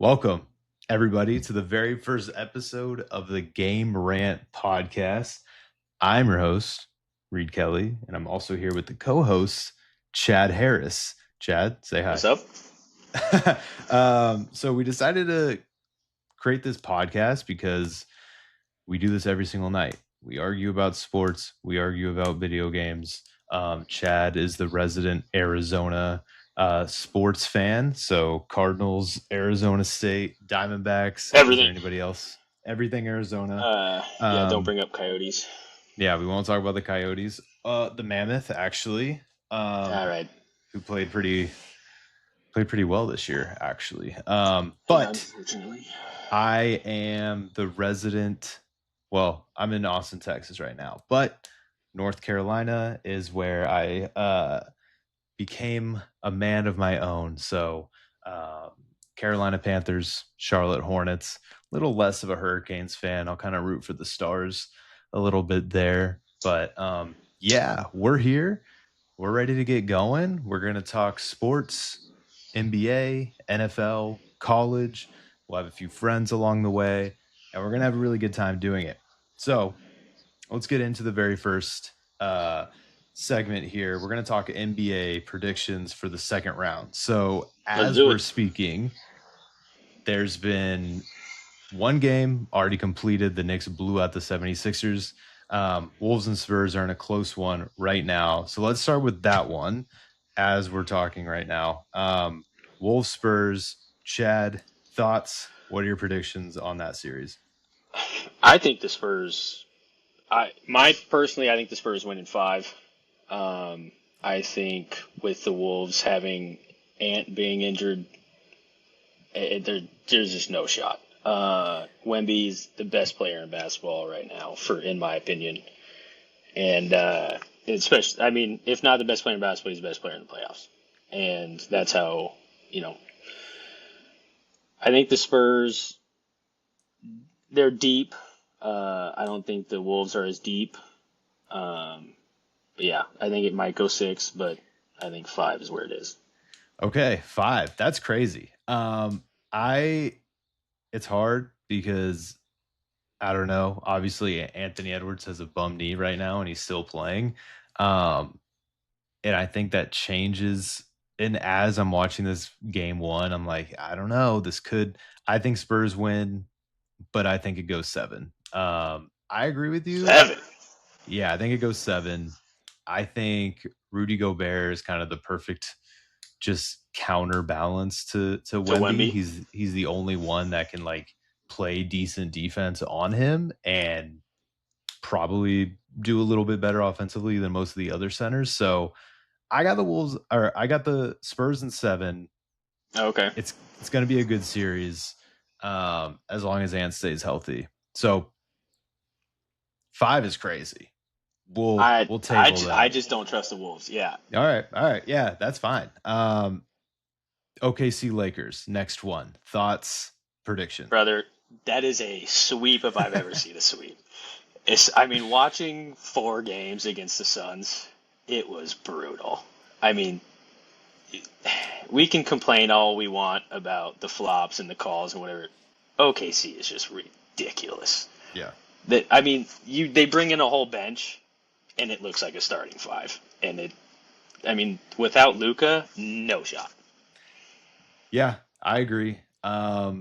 Welcome, everybody, to the very first episode of the Game Rant podcast. I'm your host, Reid Kelly, and I'm also here with the co-host, Chad Harris. Chad, say hi. What's up? So we decided to create this podcast because we do this every single night. We argue about sports. We argue about video games. Chad is the resident Arizona sports fan. So Cardinals, Arizona State, Diamondbacks. Everything. Is there anybody else? Everything Arizona. Don't bring up Coyotes. Yeah, we won't talk about the Coyotes. The Mammoth, actually. All right. Who played pretty well this year, actually. But unfortunately, I am the resident. Well, I'm in Austin, Texas right now, but North Carolina is where I became a man of my own. So Carolina Panthers, Charlotte Hornets, a little less of a Hurricanes fan. I'll kind of root for the Stars a little bit there. But yeah, we're here. We're ready to get going. We're going to talk sports, NBA, NFL, college. We'll have a few friends along the way, and we're going to have a really good time doing it. So let's get into the very first segment here. We're going to talk NBA predictions for the second round. So as we're speaking, there's been one game already completed. The Knicks blew out the 76ers. Wolves and Spurs are in a close one right now. So let's start with that one as we're talking right now. Wolves, Spurs, Chad, thoughts? What are your predictions on that series? I think the Spurs. I think the Spurs win in 5. I think with the Wolves having Ant being injured, there's just no shot. Wemby's the best player in basketball right now, in my opinion, and especially, if not the best player in basketball, he's the best player in the playoffs, and that's how I think the Spurs. They're deep. I don't think the Wolves are as deep. But yeah, I think it might go 6, but I think 5 is where it is. Okay, 5. That's crazy. It's hard because I don't know. Obviously, Anthony Edwards has a bum knee right now, and he's still playing. And I think that changes. And as I'm watching this game 1, I'm like, I don't know. I think Spurs win, but I think it goes 7. I agree with you. 7. Yeah, I think it goes 7. I think Rudy Gobert is kind of the perfect just counterbalance to Wemby. He's the only one that can play decent defense on him and probably do a little bit better offensively than most of the other centers. So I got the Spurs in 7. Okay. It's going to be a good series as long as Ant stays healthy. So 5 is crazy. We'll table that. I just don't trust the Wolves. Yeah. All right. Yeah, that's fine. OKC Lakers, next one. Thoughts, prediction. Brother, that is a sweep if I've ever seen a sweep. Watching 4 games against the Suns, it was brutal. We can complain all we want about the flops and the calls and whatever. OKC is just ridiculous. Yeah. They bring in a whole bench, and it looks like a starting 5. And without Luka, no shot. Yeah, I agree. I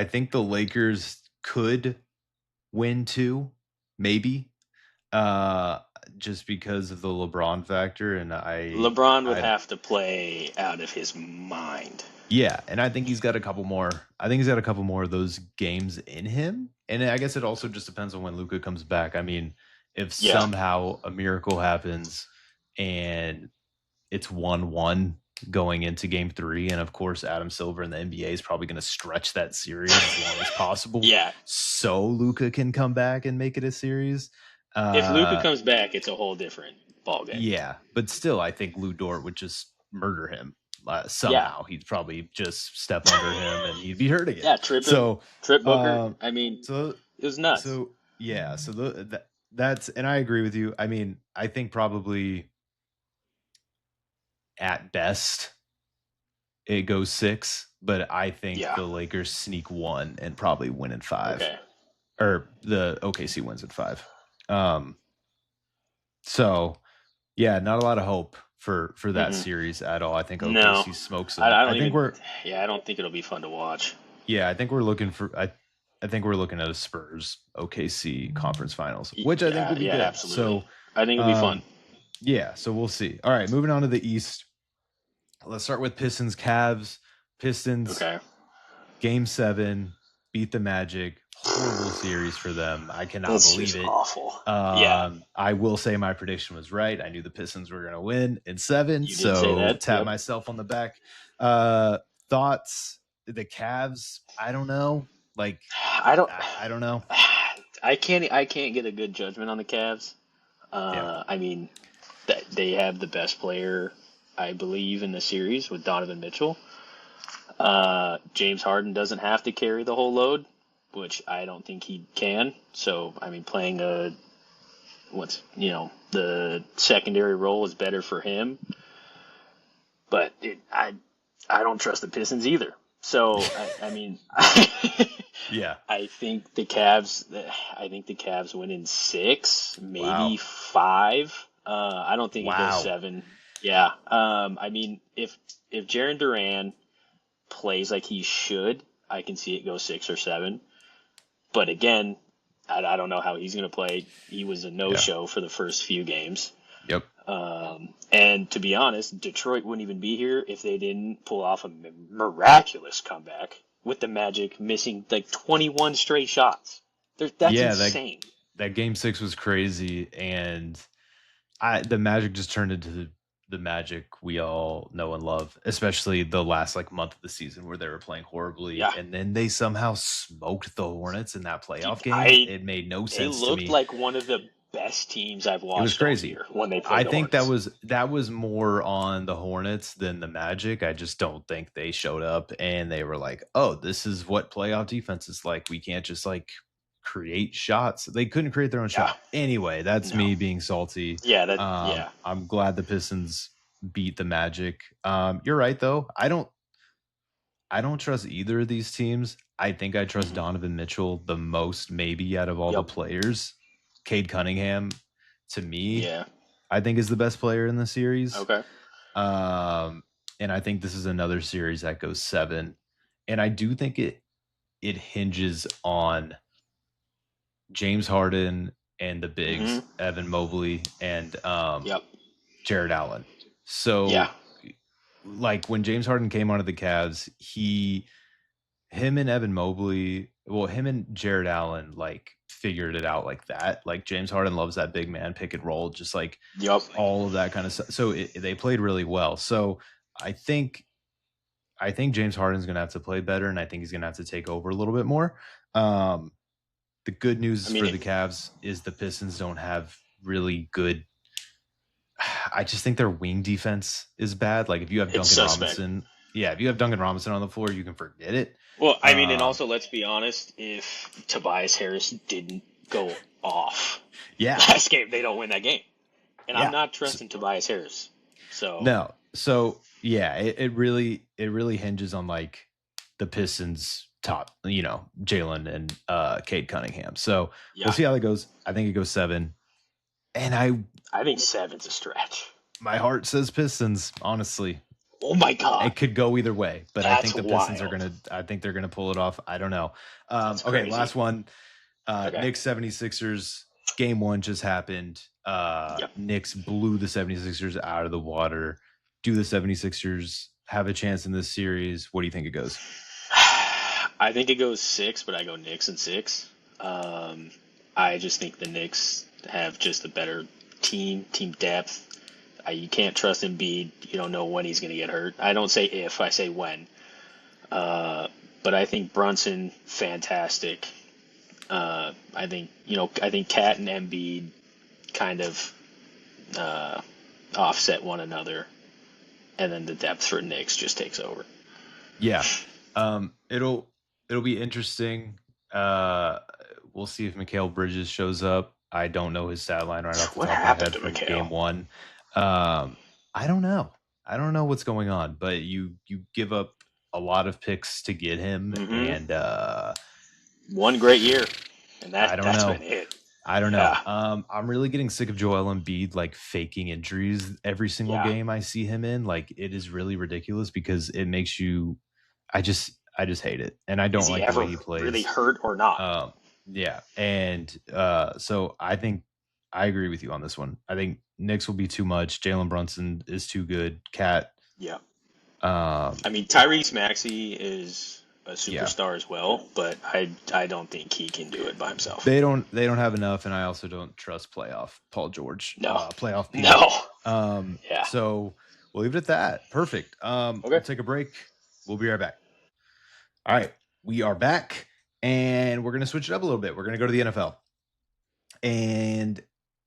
think the Lakers could win 2, maybe, just because of the LeBron factor. And LeBron would have to play out of his mind. Yeah, and I think he's got a couple more. I think he's got a couple more of those games in him. And I guess it also just depends on when Luka comes back. If somehow a miracle happens and it's 1-1 going into game 3, and of course Adam Silver in the NBA is probably going to stretch that series as long as possible. Yeah. So Luka can come back and make it a series. If Luka comes back, it's a whole different ballgame. Yeah, but still, I think Lou Dort would just murder him. Somehow he'd probably just step under him and he'd be hurt again. Yeah, trip Booker. So it was nuts. So yeah, so that's, and I agree with you. I think probably at best it goes 6, but I think Yeah. the Lakers sneak 1 and probably win in 5, Okay. or the OKC wins in 5. Um, so yeah, not a lot of hope for that Mm-mm. series at all. I think No, OKC smokes I, them. I I don't think even. we're Yeah, I don't think it'll be fun to watch. yeah, I think we're looking for I think we're looking at a Spurs OKC conference finals, which I think Yeah, would be yeah, good. absolutely. So I think it'll be fun. um yeah, so we'll see. All right, moving on to the East. Let's start with Pistons Cavs. Pistons Okay. game 7 beat the Magic. Horrible series for them. I cannot It's believe just it. awful. Yeah, I will say my prediction was right. I knew the Pistons were going to win in 7, you did say so that. tap Yep. myself on the back. Thoughts? The Cavs? I don't know. Like, I don't. I don't know. I can't get a good judgment on the Cavs. Yeah, I mean, they have the best player, I believe, in the series with Donovan Mitchell. James Harden doesn't have to carry the whole load, which I don't think he can. So, I mean, playing the secondary role is better for him. But I don't trust the Pistons either. So, I mean, yeah. I think the Cavs. I think the Cavs win in 6, maybe Wow, 5. I don't think it goes wow. 7. Yeah. I mean, if Jaren Duran plays like he should, I can see it go 6 or 7. But again, I don't know how he's going to play. He was a Yeah, no-show for the first few games. yep. And to be honest, Detroit wouldn't even be here if they didn't pull off a miraculous comeback with the Magic missing like 21 straight shots. That's Yeah, insane. that game 6 was crazy, and the Magic just turned into the Magic we all know and love, especially the last like month of the season where they were playing horribly, Yeah, and then they somehow smoked the Hornets in that dude, playoff game. It made no they sense to looked me. like one of the best teams I've It was watched all crazy. year when they I played the think Hornets. that was more on the Hornets than the Magic. I just don't think they showed up and they were like, "Oh, this is what playoff defense is like. We can't just like create shots." They couldn't create their own Yeah, shot. Anyway, that's no, me being salty. yeah, yeah, I'm glad the Pistons beat the Magic. You're right though. I don't trust either of these teams. I think I trust hmm Donovan Mitchell the most, maybe out of all the yep, players. Cade Cunningham, to me, yeah, I think is the best player in the series. okay, Um, and I think this is another series that goes 7. And I do think it hinges on James Harden and the hmm bigs, Evan Mobley and yep, Jared Allen. yeah, So like when James Harden came onto the Cavs, him and Evan Mobley, well, him and Jared Allen like figured it out like that. Like James Harden loves that big man pick and roll, just like yep. all of that kind of stuff. So they played really well. So I think James Harden's going to have to play better, and I think he's going to have to take over a little bit more. Um, the good I news mean, for the Cavs is the Pistons don't have really good. I just think their wing defense is bad. Like if you have it's Duncan suspect. Robinson, yeah, if you have Duncan Robinson on the floor, you can forget it. Well, I mean, and Um, also let's be honest, if Tobias Harris didn't go off yeah, last game, they don't win that game. And I'm yeah. not trusting Tobias Harris. So, No. So yeah, it really hinges on like the Pistons top, Jalen and Cade Cunningham. So we'll yeah, see how that goes. I think it goes 7. And I think 7's a stretch. my heart says Pistons, honestly. Oh my God. It could go either way, but I That's think the Pistons are wild. I think they're gonna pull it off. I don't know. That's Okay, crazy. last one. Okay. Knicks 76ers. Game 1 just happened. Yep. Knicks blew the 76ers out of the water. Do the 76ers have a chance in this series? What do you think it goes? I think it goes 6, but I go Knicks in 6. I just think the Knicks have just a better team depth. You can't trust Embiid. You don't know when he's going to get hurt. I don't say if, I say when. But I think Brunson, fantastic. I think Cat and Embiid kind of offset one another, and then the depth for Knicks just takes over. Yeah. It'll be interesting. We'll see if Mikal Bridges shows up. I don't know his stat line right off the What top of my happened head to from Mikhail? game 1. I don't know. I don't know what's going on, but you give up a lot of picks to get him, Hmm. and One great year, and I don't that's know. been it. I don't know. Yeah, I'm really getting sick of Joel Embiid like faking injuries every single yeah. game I see him in. Like it is really ridiculous because it makes you. I just hate it, and I Is don't he like the way ever he really plays. hurt or not? Um, yeah, and so I think I agree with you on this one. I think Knicks will be too much. Jalen Brunson is too good. Cat. Yeah. Um, I mean, Tyrese Maxey is a yeah, superstar as well, but I don't think he can do it by himself. they don't have enough, and I also don't trust playoff Paul George, No, playoff P. no. Yeah. So we'll leave it at that. Perfect. We'll Okay. take a break. We'll be right back. All right, we are back, and we're gonna switch it up a little bit. We're gonna go to the NFL, and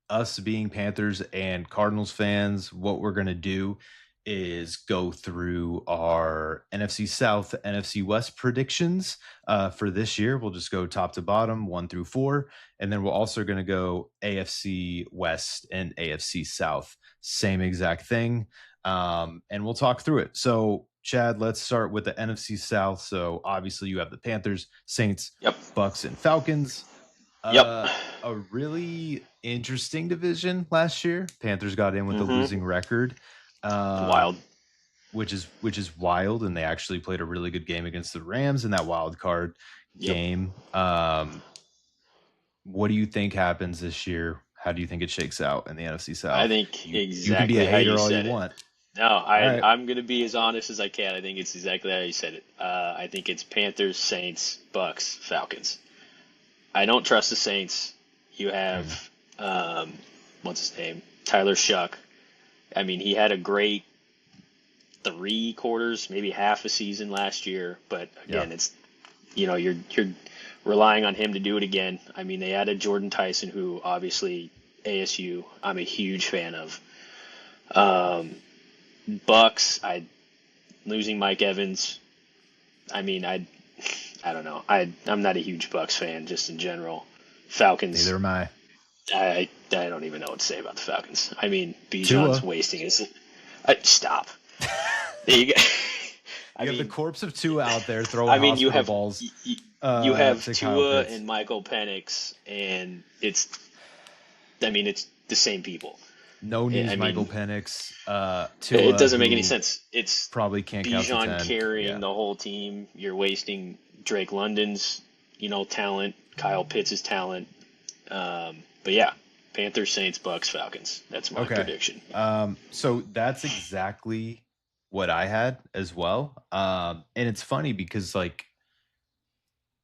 us being Panthers and Cardinals fans, what we're going to do is go through our NFC South, NFC West predictions for this year. We'll just go top to bottom, 1 through 4. And then we're also going to go AFC West and AFC South. Same exact thing. And we'll talk through it. So, Chad, let's start with the NFC South. So, obviously, you have the Panthers, Saints, Yep. Bucks, and Falcons. Yep. A really interesting division last year. Panthers got in with a Hmm. losing record, It's wild. um, which is wild, and they actually played a really good game against the Rams in that wild card Yep. game. What do you think happens this year? How do you think it shakes out in the NFC I South? think You can be a exactly how you hater all you said it. want. No, All right. I'm gonna be as honest as I can. I think it's exactly how you said it. I think it's Panthers, Saints, Bucks, Falcons. I don't trust the Saints. You Mhm. have what's his name? Tyler Shuck. I mean, he had a great 3 quarters, maybe half a season last year, but Yeah. again, it's you're relying on him to do it again. I mean, they added Jordan Tyson, who obviously ASU I'm a huge fan of. Um, Bucks, I losing Mike Evans. I mean, I don't know. I'm not a huge Bucks fan just in general. Neither Falcons, am I. I don't even know what to say about the Falcons. I mean, Bijan's Tua. wasting his. Stop. There you go. I You have the mean, corpse of Tua out there throwing I mean, hospital balls you have to Kyle Tua Pitts. and Michael Penix, and it's the same people. No I news, Michael mean, Penix. it Tua, doesn't make any who sense. It's probably can't count to Bijan 10. carrying Yeah. the whole team. You're wasting Drake London's, talent, Kyle Pitts' talent. But yeah, Panthers, Saints, Bucks, Falcons. That's my Okay. prediction. So that's exactly what I had as well. And it's funny because like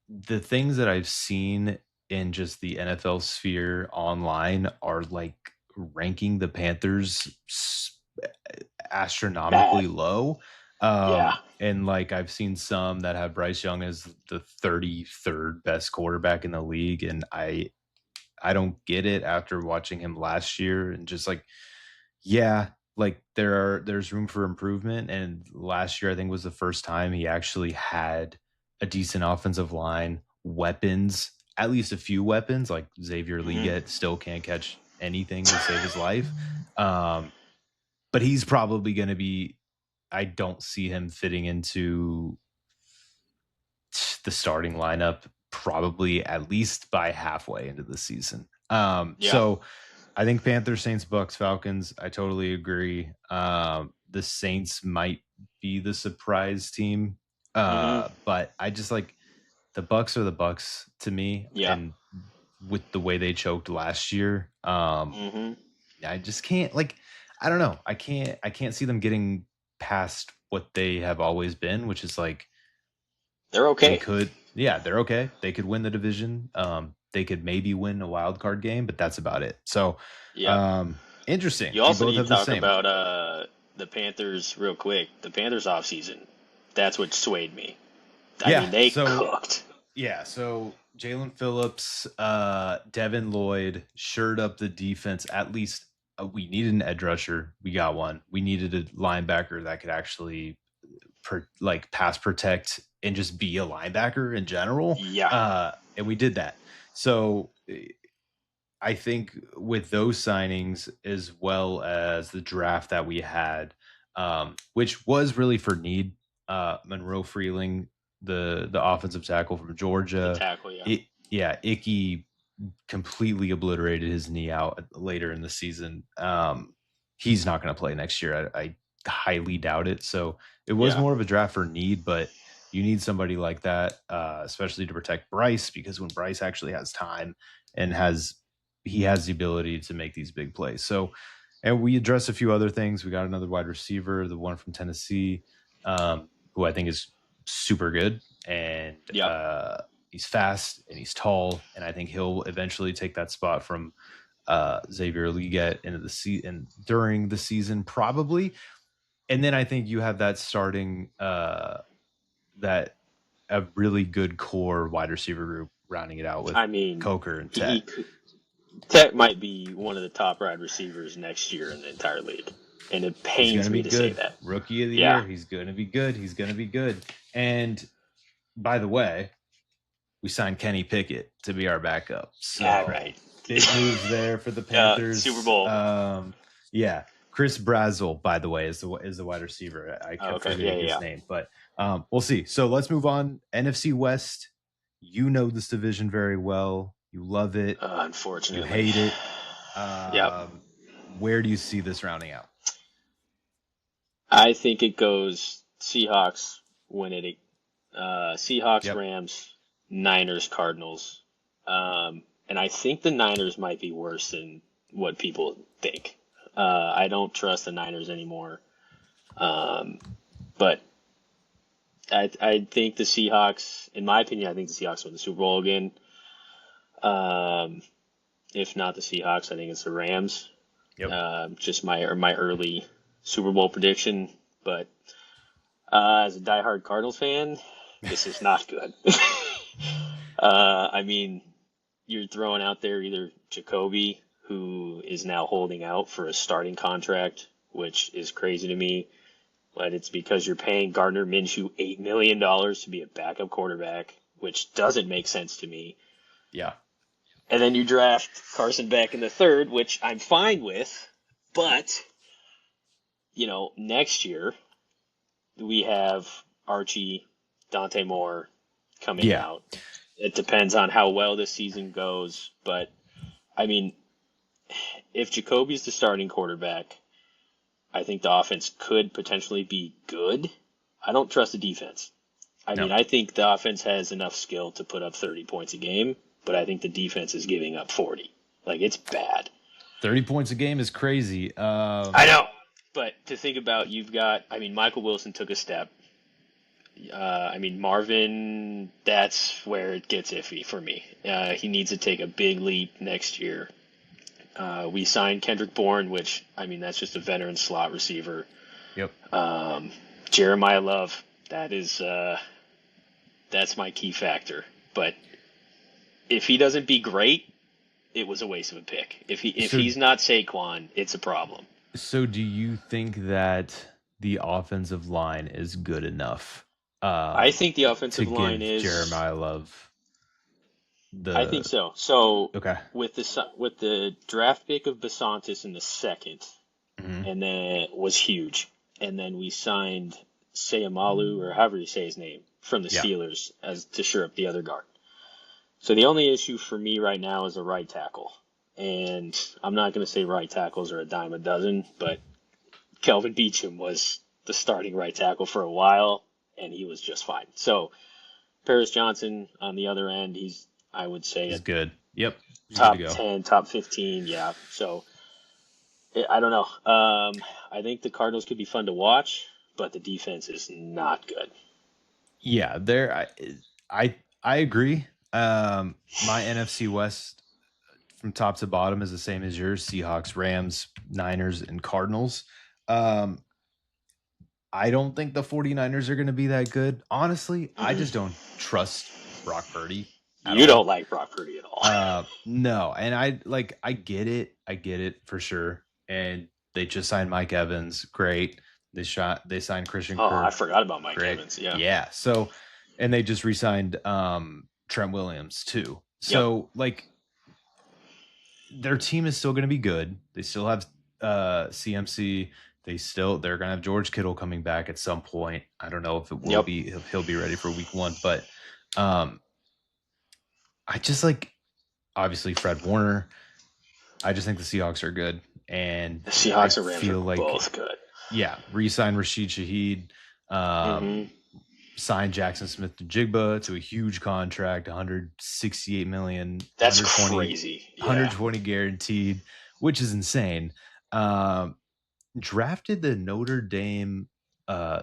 the things that I've seen in just the NFL sphere online are like ranking the Panthers Bad. astronomically low. Yeah. And like I've seen some that have Bryce Young as the 33rd best quarterback in the league, and I don't get it after watching him last year and just like yeah, like there's room for improvement, and last year I think was the first time he actually had a decent offensive line, weapons, at least a few weapons like Xavier Hmm. Leggett still can't catch anything to save his life. Um but he's probably going to be I don't see him fitting into the starting lineup probably at least by halfway into the season. Yeah. So I think Panthers, Saints, Bucks, Falcons. I totally agree. The Saints might be the surprise team, Hmm. but I just like the Bucks are the Bucks to me, Yeah. and with the way they choked last year, Hmm. I just can't like. I don't know. I can't see them getting past what they have always been, which is like They're they okay. could. Yeah, they're okay. They could win the division. They could maybe win a wild card game, but that's about it. So, Yeah. interesting. You We also both need have to the talk same. about the Panthers real quick. The Panthers offseason. That's what swayed me. I Yeah. mean, they So cooked. yeah. So Jalen Phillips, Devin Lloyd shored up the defense. At least we needed an edge rusher. We got one. We needed a linebacker that could actually like pass protect and just be a linebacker in general. Yeah. And we did that. So I think with those signings as well as the draft that we had, which was really for need. Monroe Freeling, the offensive tackle from The Georgia, tackle, yeah. Icky completely obliterated his knee out later in the season. He's not going to play next year. I highly doubt it. So it was Yeah. more of a draft for need, but you need somebody like that, especially to protect Bryce, because when Bryce actually has time and he has the ability to make these big plays. So, and we addressed a few other things. We got another wide receiver, the one from Tennessee, who I think is super good, and Yep. he's fast and he's tall, and I think he'll eventually take that spot from Xavier Leggett into the season during the season, probably. And then I think you have that starting that a really good core wide receiver group rounding it out with I mean, Coker and he Tet. could, Tech might be one of the top wide receivers next year in the entire league, and it He's going pains to me be to say good. that. Rookie of the Yeah. year. He's going to be good. He's going to be good. And by the way, we signed Kenny Pickett to be our backup. So Right. big moves there for the Panthers. Super Bowl. Yeah. Chris Brazel, by the way, is the wide receiver. I kept Okay. forgetting Yeah. his name, but we'll see. So let's move on. NFC West. You know this division very well. You love it. You Unfortunately. hate it. Yep. Where do you see this rounding out? I think it goes Seahawks win it. Seahawks, Yep. Rams, Niners, Cardinals. And I think the Niners might be worse than what people think. I don't trust the Niners anymore. But I think the Seahawks, in my opinion, I think the Seahawks win the Super Bowl again. If not the Seahawks, I think it's the Rams. Yep. Just my early Super Bowl prediction. But as a diehard Cardinals fan, this is not good. I mean, you're throwing out there either Jacoby, who is now holding out for a starting contract, which is crazy to me. But it's because you're paying Gardner Minshew $8 million to be a backup quarterback, which doesn't make sense to me. Yeah. And then you draft Carson Beck in the third, which I'm fine with. But, next year we have Archie, Dante Moore coming out. It depends on how well this season goes. But, I mean, if Jacoby's the starting quarterback, I think the offense could potentially be good. I don't trust the defense. I mean, I think the offense has enough skill to put up 30 points a game, but I think the defense is giving up 40. Like, it's bad. 30 points a game is crazy. I know. But to think about, Michael Wilson took a step. Marvin, that's where it gets iffy for me. He needs to take a big leap next year. We signed Kendrick Bourne, which, that's just a veteran slot receiver. Yep. Jeremiah Love, that's my key factor. But if he doesn't be great, it was a waste of a pick. If he's not Saquon, it's a problem. So do you think that the offensive line is good enough? I think the offensive line is Jeremiah Love. I think so. So okay, with the draft pick of Basantis in the second, and then it was huge, and then we signed Sayamalu, or however you say his name, from the Steelers as to shore up the other guard. So the only issue for me right now is a right tackle, and I'm not going to say right tackles are a dime a dozen, but Kelvin Beachum was the starting right tackle for a while, and he was just fine. So Paris Johnson on the other end, I would say he's good. Yep. Top 10, top 15. Yeah. So I don't know. I think the Cardinals could be fun to watch, but the defense is not good. Yeah, I agree. My NFC West from top to bottom is the same as yours: Seahawks, Rams, Niners, and Cardinals. I don't think the 49ers are going to be that good. Honestly, I just don't trust Brock Purdy. You don't like Brock Purdy at all. No, and I get it. I get it for sure. And they just signed Mike Evans. Great. They signed Christian Kirk. I forgot about Mike Evans. Yeah. Yeah. So, and they just re-signed Trent Williams too. So their team is still going to be good. They still have CMC. they're gonna have George Kittle coming back at some point. I don't know if it will Yep. be if he'll be ready for week 1, but I just obviously Fred Warner. I just think the Seahawks are good, and The I Seahawks and Rams are feel like both good. re-sign Rashid Shaheed, sign Jackson Smith-Njigba to a huge contract, 168 million. That's crazy. 120 guaranteed, which is insane. Drafted the Notre Dame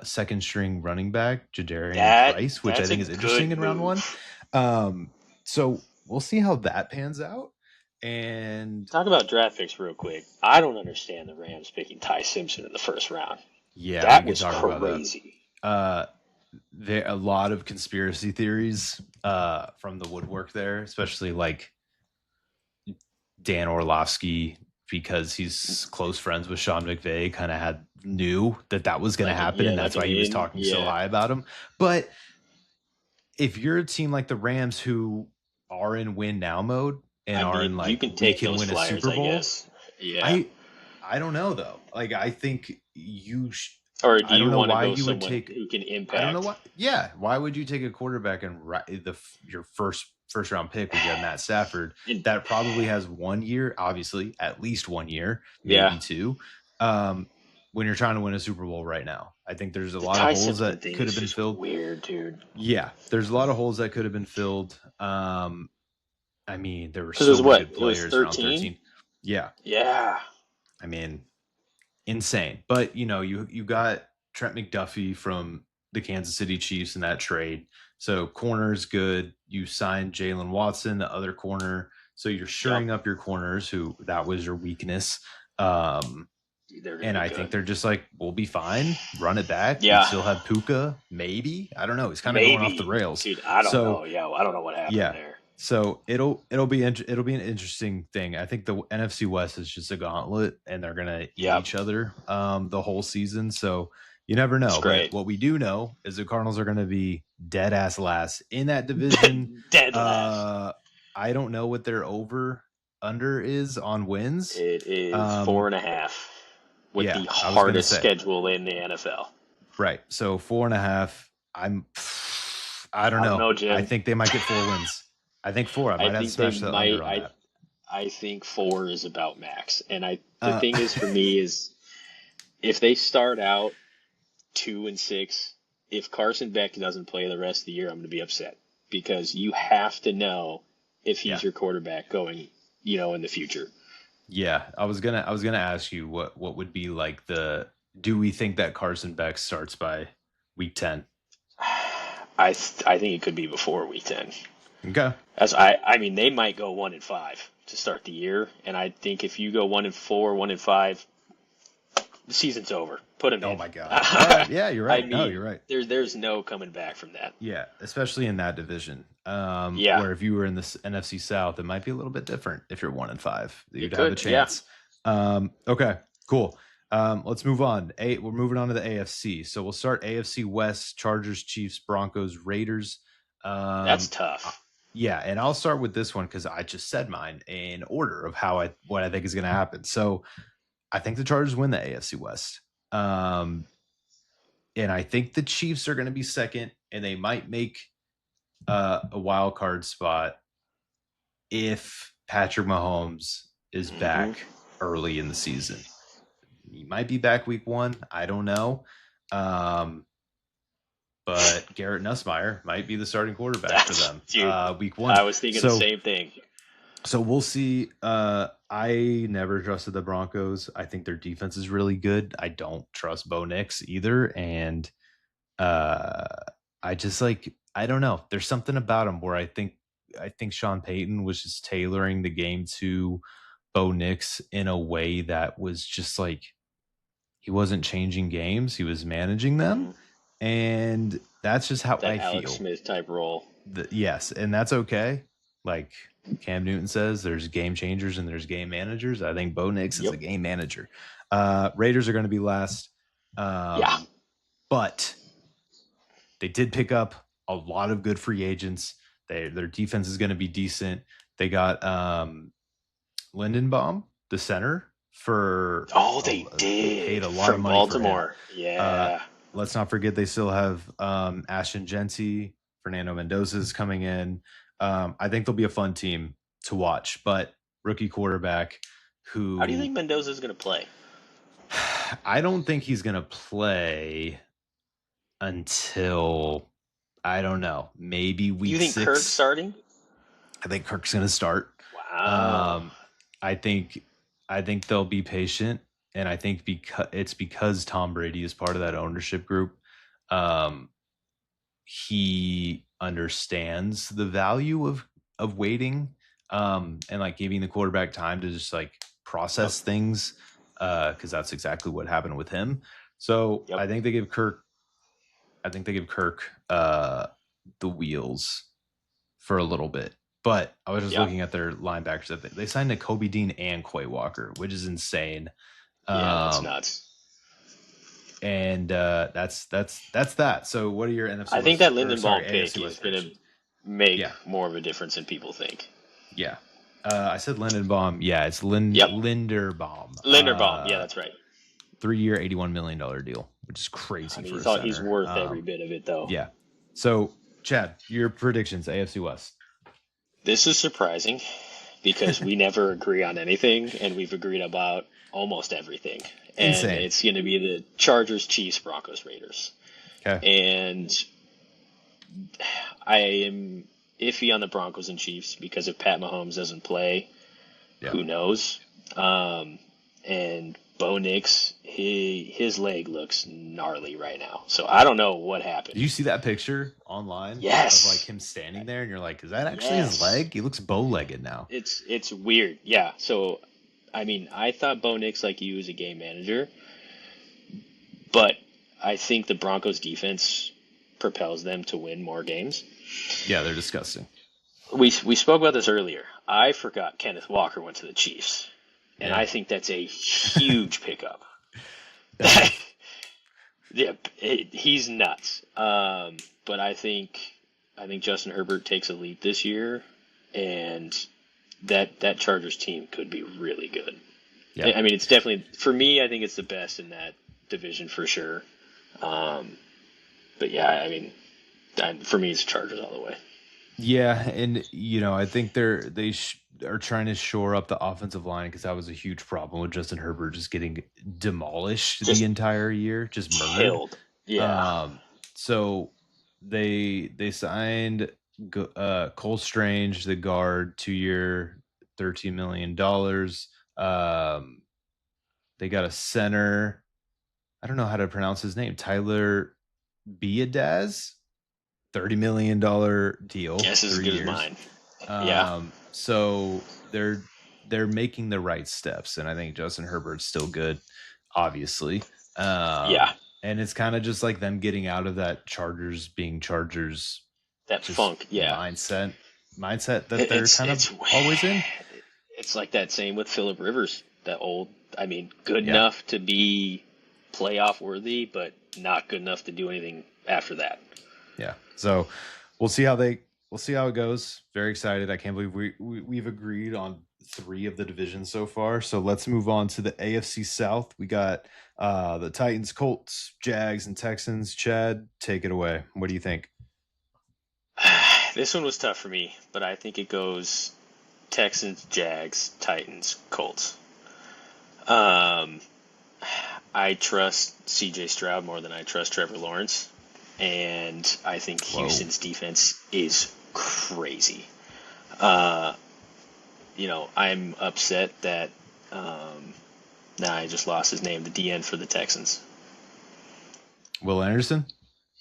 second string running back Jadarian Price, which I think is interesting in round 1. So we'll see how that pans out. And talk about draft picks real quick. I don't understand the Rams picking Ty Simpson in the first round. Yeah, that was crazy. There a lot of conspiracy theories from the woodwork there, especially like Dan Orlovsky, because he's close friends with Sean McVay, kind of knew that was going to happen, and that's why he was talking so high about him. But if you're a team like the Rams who are in win now mode and you can take those win flyers, a Super Bowl, I guess. Yeah. I don't know though. Like I think you. Or do you want to go someone who can impact? I don't know why. Yeah, why would you take a quarterback and your first round pick would get Matt Stafford? That probably has 1 year, obviously, at least 1 year, maybe 2. When you're trying to win a Super Bowl right now, I think there's a lot of holes that could have been filled. Weird, dude. Yeah, there's a lot of holes that could have been filled. I mean, there were so many good players around 13. Yeah. Yeah. I mean, insane. But you got Trent McDuffie from the Kansas City Chiefs in that trade, so corner's good. You signed Jalen Watson, the other corner, so you're shoring up your corners, who that was your weakness. And I think they're just like, we'll be fine, run it back. You still have Puka, maybe. I don't know, he's kind of going off the rails. Dude, I don't know. I don't know what happened there. So it'll be an interesting thing. I think the NFC West is just a gauntlet, and they're gonna eat each other the whole season. So you never know. But what we do know is the Cardinals are gonna be dead ass last in that division. Dead last. I don't know what their over under is on wins. It is 4.5 with the hardest schedule in the NFL. Right. So 4.5. I don't know, Jim. I think they might get 4 wins. I think 4. I might have to smash the under on that. I think 4 is about max. And the thing is for me is if they start out 2-6, if Carson Beck doesn't play the rest of the year, I'm going to be upset, because you have to know if he's your quarterback going, in the future. Yeah, I was gonna ask you what would be like do we think that Carson Beck starts by week 10? I think it could be before week 10. Okay. I mean, they might go 1-5 to start the year, and I think if you go 1-4, 1-5, the season's over. Put him in. Oh my God! Yeah, you're right. No, you're right. There's no coming back from that. Yeah, especially in that division. Where if you were in the NFC South, it might be a little bit different. If you're 1-5, you'd have a chance. Yeah. Okay, cool. Let's move on. We're moving on to the AFC. So we'll start AFC West: Chargers, Chiefs, Broncos, Raiders. That's tough. Yeah, and I'll start with this one because I just said mine in order of what I think is going to happen. So I think the Chargers win the AFC West. And I think the Chiefs are going to be second, and they might make a wild card spot if Patrick Mahomes is back early in the season. He might be back week 1. I don't know. But Garrett Nussmeier might be the starting quarterback for them week 1. I was thinking the same thing. So we'll see. I never trusted the Broncos. I think their defense is really good. I don't trust Bo Nix either. And I just I don't know. There's something about him where I think Sean Payton was just tailoring the game to Bo Nix in a way that was just he wasn't changing games. He was managing them. And that's just how I feel. Alex Smith type role. Yes, and that's okay. Like Cam Newton says, there's game changers and there's game managers. I think Bo Nix is a game manager. Raiders are going to be last. But they did pick up a lot of good free agents. Their defense is going to be decent. They got Lindenbaum, the center for Oh, they they paid did a lot of from money for him. Baltimore. Uh, Yeah. let's not forget they still have Ashton Genty, Fernando Mendoza's coming in. I think they'll be a fun team to watch, but rookie quarterback How do you who think Mendoza's going to play? I don't think he's going to play until I don't know, maybe Do you week think Kirk's 6. starting? I think Kirk's going to start. Wow. Um, I think they'll be patient, and I think because Tom Brady is part of that ownership group, um, he understands the value of waiting, and like giving the quarterback time to just like Yep. process things, because that's exactly what happened with him. So Yep. I think they give Kirk. The wheels for a little bit. But I was just Yeah. looking at their linebackers. That they signed a Kobe Dean and Quay Walker, which is insane. Yeah, that's Um, nuts. and that's that. So, what are your NFC I think West that or sorry Lindenbaum pick AFC is West going to predictions? make Yeah, more of a difference than people think. yeah. I said Lindenbaum. Yeah, it's Yep. Linderbaum. Linderbaum. Yeah, that's right. 3-year, $81 million deal, which is I crazy mean, for a he's center. worth every bit of it, though. Yeah. So, Chad, your predictions AFC West. This is surprising because we never agree on anything, and we've agreed about almost everything. And Insane. it's going to be the Chargers, Chiefs, Broncos, Raiders. Okay. And I am iffy on the Broncos and Chiefs because if Pat Mahomes doesn't play, Yeah. who knows? And Bo Nix, his leg looks gnarly right now. So I don't know what happened. Did you see that picture online? Yes. Of like him standing there, and you're like, is that actually Yes. his leg? He looks bow-legged now. It's weird. Yeah. So I mean, I thought Bo Nix, like you, was a game manager, but I think the Broncos defense propels them to win more games. Yeah, they're disgusting. We spoke about this earlier. I forgot Kenneth Walker went to the Chiefs, and Yeah. I think that's a huge pickup. Yeah, he's nuts. But I think Justin Herbert takes a leap this year, and that Chargers team could be really good. Yeah. I mean, it's definitely for me. I think it's the best in that division for sure. But yeah, I mean, for me, it's Chargers all the way. Yeah, and I think they are trying to shore up the offensive line because that was a huge problem with Justin Herbert just getting demolished the entire year, just murdered. Killed. Yeah. So they signed Cole Strange, the guard, 2-year, $13 million. They got a center. I don't know how to pronounce his name. Tyler Biadasz, $30 million deal. Yes, as 3 good years. as mine. Yeah. So they're making the right steps, and I think Justin Herbert's still good, obviously. Yeah. And it's kind of just like them getting out of that Chargers being Chargers. That funk. Yeah. Mindset that they're kind of always in. It's like that same with Phillip Rivers. That old, I mean, good enough to be playoff worthy, but not good enough to do anything after that. Yeah. So we'll see how it goes. Very excited. I can't believe we've agreed on 3 of the divisions so far. So let's move on to the AFC South. We got the Titans, Colts, Jags, and Texans. Chad, take it away. What do you think? This one was tough for me, but I think it goes Texans, Jags, Titans, Colts. I trust C.J. Stroud more than I trust Trevor Lawrence, and I think Houston's defense is crazy. I'm upset that I just lost his name, the DN for the Texans. Will Anderson?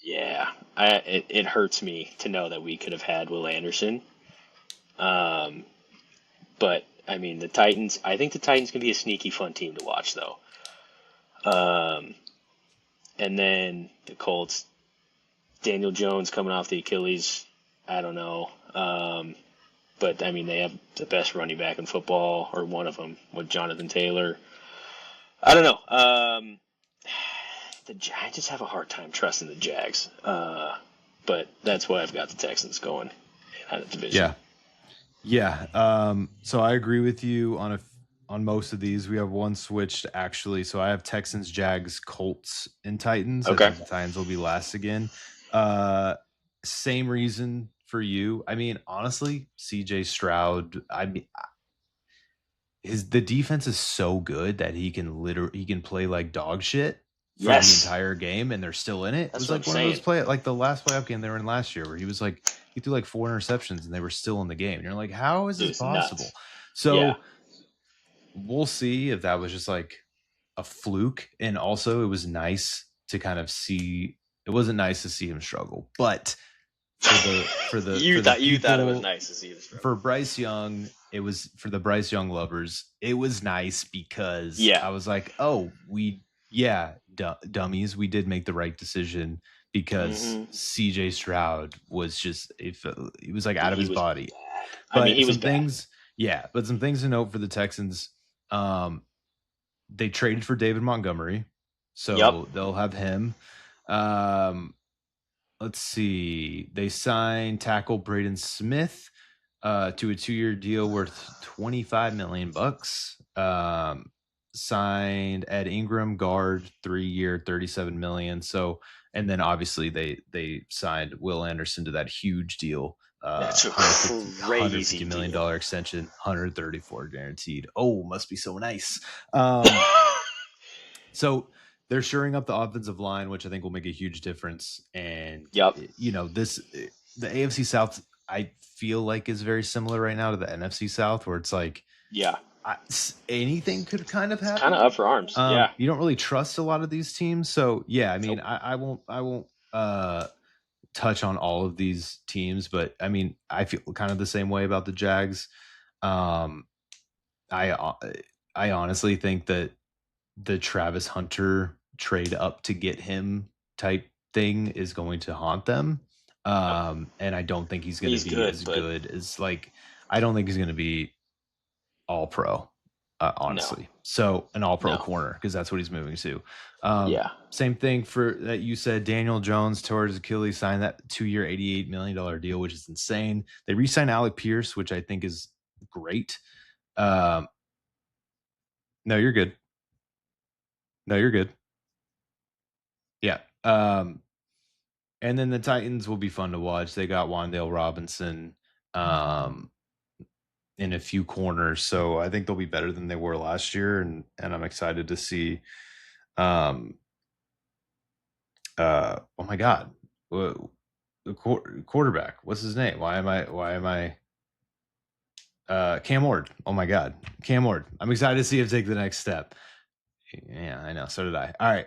Yeah, it hurts me to know that we could have had Will Anderson. But I mean, the Titans. I think the Titans can be a sneaky fun team to watch, though. And then the Colts. Daniel Jones coming off the Achilles. I don't know. But I mean, they have the best running back in football, or one of them, with Jonathan Taylor. I don't know. I just have a hard time trusting the Jags. But that's why I've got the Texans going in that division. Yeah. So I agree with you on on most of these. We have one switched actually. So I have Texans, Jags, Colts, and Titans. I Okay. think the Titans will be last again. Uh, Same reason for you. I mean, honestly, CJ Stroud. I mean, the defense is so good that he can play like dog shit for the Yes, entire game and they're still in it. It that's was what I'm like one of those saying. play like the last playoff game they were in last year where he was like he threw like 4 interceptions and they were still in the game. And you're like, how is It this was possible? nuts. Yeah. So we'll see if that was just like a fluke. And also it was nice to kind of see it wasn't nice to see him struggle, but for the You thought it was people nice to see the struggle. for Bryce Young, it was for the Bryce Young lovers. It was nice because Yeah. I was like, "Oh, dummies, we did make the right decision because Hmm. CJ Stroud was just he was like out of He his was body." bad. I mean, he But was some bad. things, yeah, but some things to note for the Texans. Um, they traded for David Montgomery, Yep. so they'll have him. Um, let's see. They signed tackle Braden Smith to a 2-year deal worth 25 million bucks. Signed Ed Ingram, guard, 3-year, 37 million. So, and then obviously they signed Will Anderson to that huge deal. That's a 150 crazy million deal. dollar extension, 134 guaranteed. Oh, must be so nice. So they're shoring up the offensive line, which I think will make a huge difference. And Yep. the AFC South, I feel like is very similar right now to the NFC South, where it's like Yeah. anything could kind of It's kind of happen. up for arms. Yeah. You don't really trust a lot of these teams, so yeah. I mean, Nope. I won't touch on all of these teams, but I mean, I feel kind of the same way about the Jags. Um, I honestly think that the Travis Hunter trade up to get him type thing is going to haunt them. Yep. And I don't think he's going to He's be good, as but good as like, I don't think he's going to be all pro, no. honestly. So an all pro No. corner, because that's what he's moving to. Yeah. Same thing for that you said, Daniel Jones towards Achilles signed that 2-year, $88 million deal, which is insane. They re-signed Alec Pierce, which I think is great. Um, no, you're good. No, you're good. Yeah. And then the Titans will be fun to watch. They got Wandale Robinson in a few corners, so I think they'll be better than they were last year, and I'm excited to see. Um, oh my God, the quarterback. What's his name? Why am I? Cam Ward. Oh my God, Cam Ward. I'm excited to see him take the next step. Yeah, I know. So did I. All right.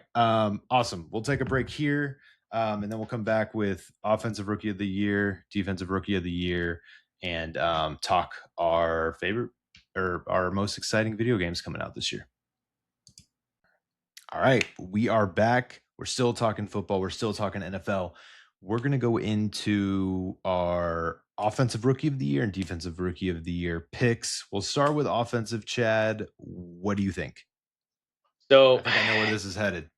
Awesome. We'll take a break here. And then we'll come back with offensive rookie of the year, defensive rookie of the year, and talk our favorite or our most exciting video games coming out this year. All right. We are back. We're still talking football. We're still talking NFL. We're going to go into our offensive rookie of the year and defensive rookie of the year picks. We'll start with offensive, Chad. What do you think? I So think I know where this is headed.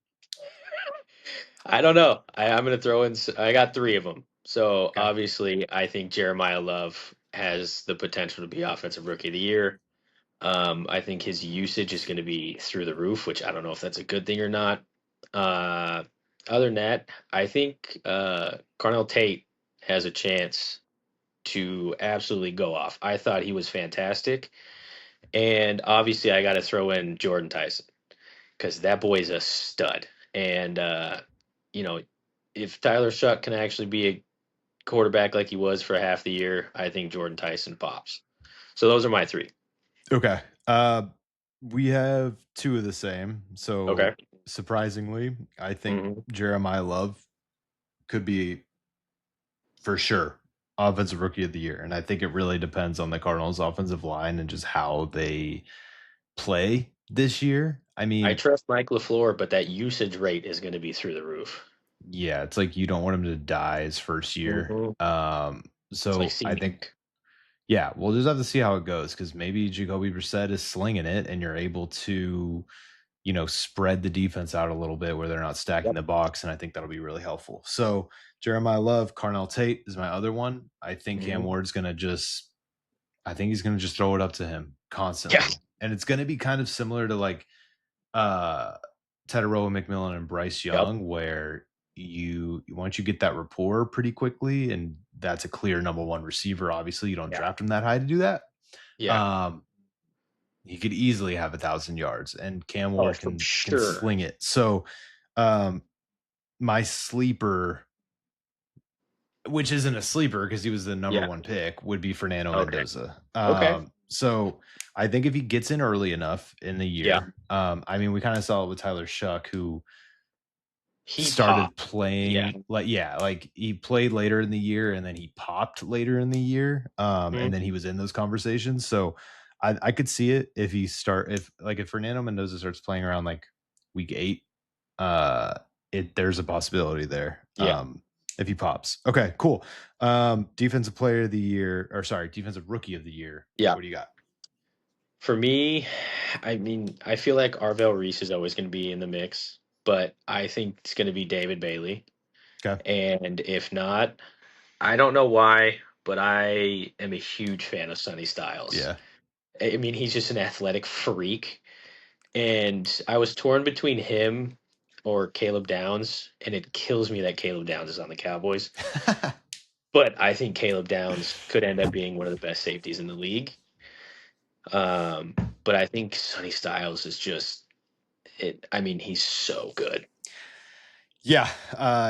I don't know. I'm going to throw in. I got three of them. So Okay. obviously, I think Jeremiah Love has the potential to be Offensive Rookie of the Year. I think his usage is going to be through the roof, which I don't know if that's a good thing or not. Uh, Other than that, I think Carnell Tate has a chance to absolutely go off. I thought he was fantastic. And obviously, I got to throw in Jordan Tyson because that boy's a stud. And, you know, if Tyler Shuck can actually be a quarterback like he was for half the year, I think Jordan Tyson pops. So those are my three. Okay. We have two of the same. Okay. So surprisingly, I think Hmm. Jeremiah Love could be for sure offensive rookie of the year. And I think it really depends on the Cardinals offensive line and just how they play this year. I I mean, trust Mike LaFleur, but that usage rate is going to be through the roof. yeah, it's like you don't want him to die his first year. Hmm. It's like So I think C-Mac. yeah, we'll just have to see how it goes because maybe Jacoby Brissett is slinging it and you're able to spread the defense out a little bit where they're not stacking Yep. the box. And I think that'll be really helpful. So Jeremiah Love, Carnell Tate is my other one. I think Cam Hmm. Ward's going to I think he's going to just throw it up to him Yeah. constantly. and it's going to be kind of similar to like uh Tataroa McMillan and Bryce Yep. Young, where you once you get that rapport pretty quickly, and that's a clear number one receiver. Obviously, you don't Yeah. draft him that high to do that. Yeah. Um, he could easily have 1,000 yards, and Cam Oh, Ward for can sure. sling it. So, um, my sleeper, which isn't a sleeper because he was the number Yeah. one pick, would be Fernando Okay. Mendoza. Okay. So I think if he gets in early enough in the Yeah. year, I mean, we kind of saw it with Tyler Shuck, who He started popped. Yeah. playing like he played later in the year and then he popped later in the year. And then Mhm. he was in those conversations. So I could see it if if Fernando Mendoza starts playing around like week 8, uh there's a possibility there. Yeah. If he pops. Okay, cool. Defensive player of the year, or sorry, defensive rookie of the year. Yeah. What do you got? For me, I mean, I feel like Arvell Reese is always going to be in the mix, but I think it's going to be David Bailey. Okay. And if not, I don't know why, but I am a huge fan of Sonny Styles. Yeah. I mean, he's just an athletic freak. And I was torn between him or Caleb Downs, and it kills me that Caleb Downs is on the Cowboys. But I think Caleb Downs could end up being one of the best safeties in the league. Um, but I think Sonny Styles is just it. I mean, he's so good. Yeah,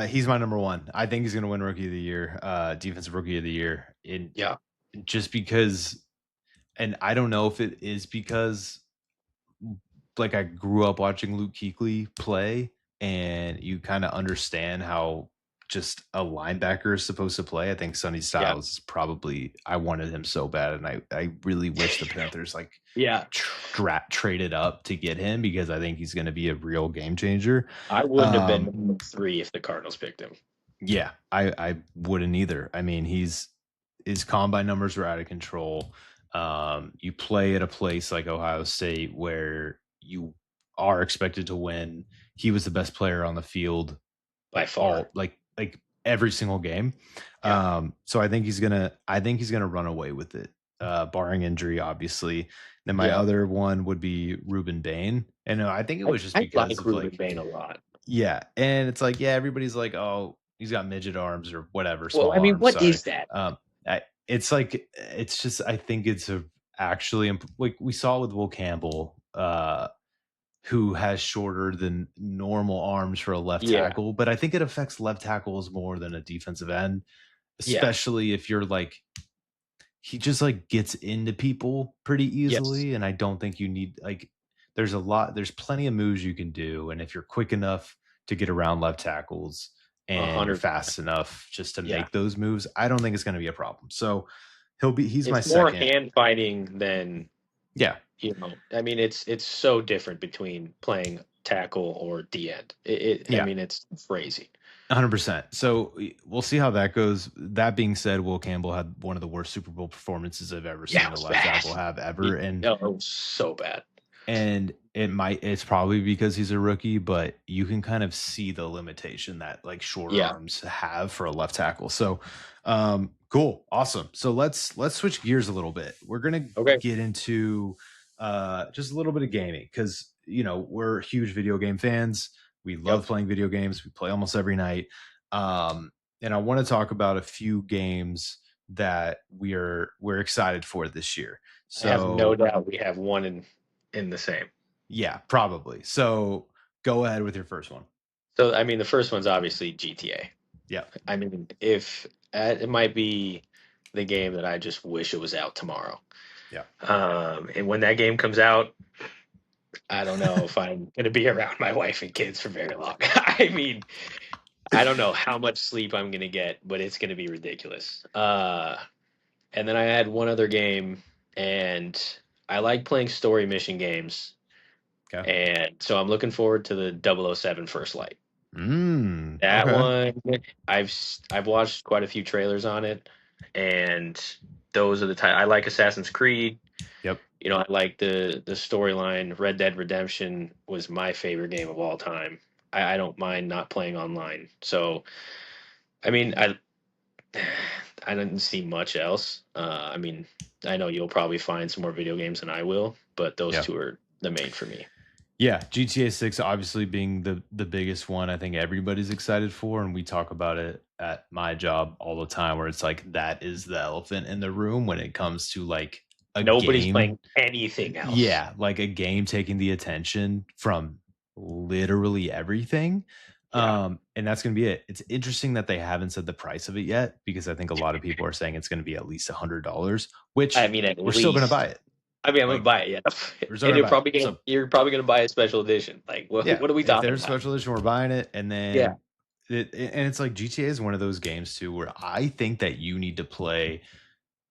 he's my number one. I think he's going to win Rookie of the Year, Defensive Rookie of the Year, in Yeah, just because. And I don't know if it is because like I grew up watching Luke Kuechly play, and you kind of understand how just a linebacker is supposed to play. I think Sonny yeah, Styles is probably, I wanted him so bad, and I really wish the Panthers like yeah. traded up to get him because I think he's going to be a real game changer. I wouldn't have been Um, number 3 if the Cardinals picked him. yeah, I wouldn't either. I mean, his combine numbers are out of control. You play at a place like Ohio State where you are expected to win. He was the best player on the field By far. all like every single game. Yeah. So I think he's gonna run away with it, barring injury, obviously. Then my Yeah. other one would be Ruben Bain, and I think it was just I because like of Ruben like, Bain a lot. yeah, and it's like, yeah, everybody's like, oh, he's got midget arms or whatever, Well, small I mean, arms. what Sorry. is that? It's like, it's just, I think it's a actually like we saw with Will Campbell, who has shorter than normal arms for a left Yeah. tackle, but I think it affects left tackles more than a defensive end, Yeah. especially if you're like, he just like gets into people pretty Yes. easily, and I don't think you need like, there's plenty of moves you can do, and if you're quick enough to get around left tackles A and you're hundred. fast enough just to Yeah. make those moves, I don't think it's going to be a problem. So he's my It's more second. hand fighting than, Yeah. I mean, it's so different between playing tackle or D end. I Yeah. mean, it's crazy. 100%. So we'll see how that goes. That being said, Will Campbell had one of the worst Super Bowl performances I've ever Yeah, seen it a was left bad. tackle have ever. No, it was so bad. And it's probably because he's a rookie, but you can kind of see the limitation that like shorter Yeah. arms have for a left tackle. So cool. Awesome. So let's switch gears a little bit. We're gonna Okay. get into just a little bit of gaming, because we're huge video game fans. We love Yep. playing video games. We play almost every night. And I want to talk about a few games that we're excited for this year. I have no So doubt we have one in the same. yeah, probably. So go ahead with your first one. So I mean, the first one's obviously GTA. Yeah. I mean, if it might be the game that I just wish it was out tomorrow. Yeah. And when that game comes out, I don't know if I'm going to be around my wife and kids for very long. I mean, I don't know how much sleep I'm going to get, but it's going to be ridiculous. And then I had one other game, and I like playing story mission games. Okay. And so I'm looking forward to the 007 First Light. That Okay. one, I've watched quite a few trailers on it, and those are the type I like. Assassin's Creed. Yep. I like the storyline. Red Dead Redemption was my favorite game of all time. I don't mind not playing online. So, I mean, I didn't see much else. I mean, I know you'll probably find some more video games than I will, but those Yeah. two are the main for me. Yeah, GTA 6 obviously being the biggest one I think everybody's excited for, and we talk about it at my job all the time where it's like that is the elephant in the room when it comes to like a Nobody's game. playing anything else. Yeah, like a game taking the attention from literally everything. Yeah. And that's going to be it. It's interesting that they haven't said the price of it yet because I think a lot of people are saying it's going to be at least $100, I which mean, at we're still going to buy least. it. I mean, I'm gonna Like buy it, yeah, we're still and going to buy it. So you're probably gonna buy a special edition. Like, yeah, what are we if talking there's a about? special edition, we're buying it. And Yeah. then and it's like GTA is one of those games too where I think that you need to play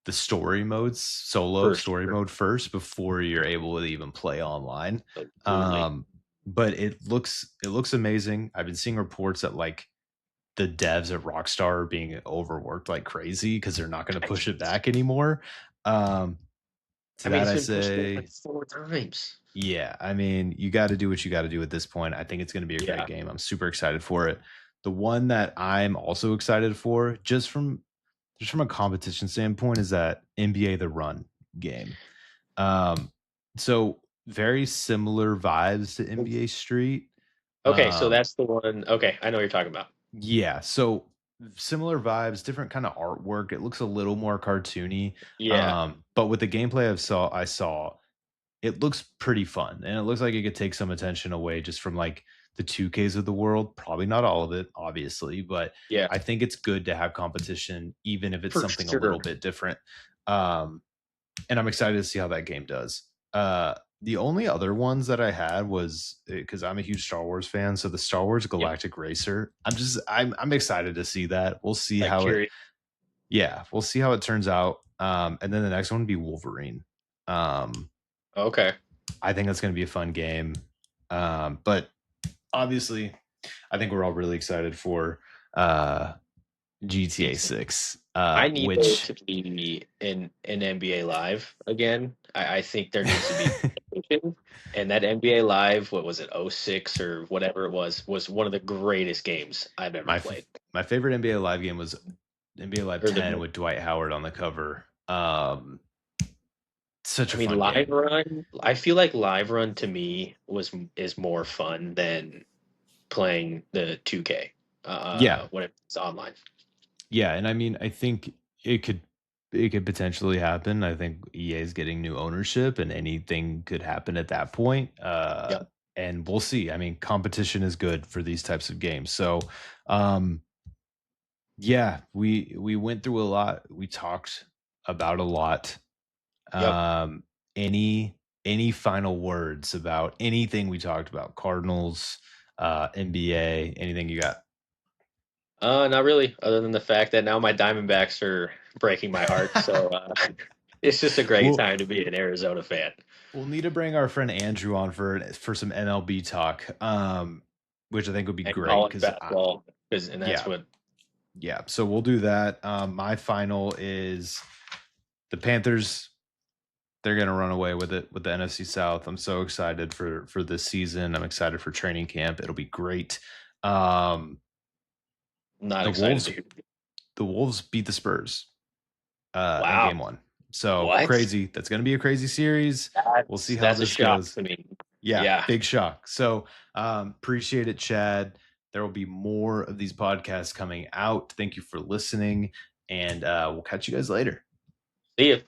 the story modes, solo For story sure. mode first before you're able to even play online. Absolutely. But it looks amazing. I've been seeing reports that like the devs at Rockstar are being overworked like crazy because they're not going to push it back anymore. Um, to I mean, that it's I been pushed back say, like 4 times. yeah, I mean, you got to do what you got to do at this point. I think it's going to be a great Yeah. game. I'm super excited for it. The one that I'm also excited for, just from a competition standpoint, is that NBA The Run game. Um, so very similar vibes to NBA Street. Okay, so Um, that's the one. Okay, I know what you're talking about. yeah, so similar vibes, different kind of artwork. It looks a little more cartoony. Yeah. But with the gameplay I saw, it looks pretty fun, and it looks like it could take some attention away just from like the 2Ks of the world. Probably not all of it, obviously, but Yeah. I think it's good to have competition, even if it's For something a sure. little bit different. Um, and I'm excited to see how that game does. The only other ones that I had was because I'm a huge Star Wars fan, so the Star Wars Yep. Galactic Racer. I'm excited to see that. We'll see Like how it. curious. Yeah, we'll see how it turns out. And then the next one would be Wolverine. Um, Okay. I think that's going to be a fun game. But obviously, I think we're all really excited for GTA 6, I need there which to be an NBA Live again. I think there needs to be competition. And that NBA Live, what was it, '06 or whatever it was one of the greatest games I've ever my played. my favorite NBA Live game was NBA Live Or 10 the with Dwight Howard on the cover. Such I a mean, fun Live game. Run. I feel like Live Run to me is more fun than playing the 2K. Yeah, When it's online. yeah, and I mean, I think it could potentially happen. I think EA is getting new ownership, and anything could happen at that point. Yep. And we'll see. I mean, competition is good for these types of games. So, um, yeah, we went through a lot. We talked about a lot. Yep. Um, any final words about anything we talked about? Cardinals, NBA, anything you got? Not really, other than the fact that now my Diamondbacks are breaking my heart. So it's just a great We'll time to be an Arizona fan. we'll need to bring our friend Andrew on for some MLB talk, which I think would be And great college because basketball, and that's yeah, what. yeah. So we'll do that. My final is the Panthers. They're gonna run away with it with the NFC South. I'm so excited for this season. I'm excited for training camp. It'll be great. Um, Not the excited Wolves to hear. the Wolves beat the Spurs in Wow, game one. So what? crazy. That's going to be a crazy series. We'll see how That's a this shock goes. to me. Yeah, Yeah, big shock. So appreciate it, Chad. There will be more of these podcasts coming out. Thank you for listening, and we'll catch you guys later. see you.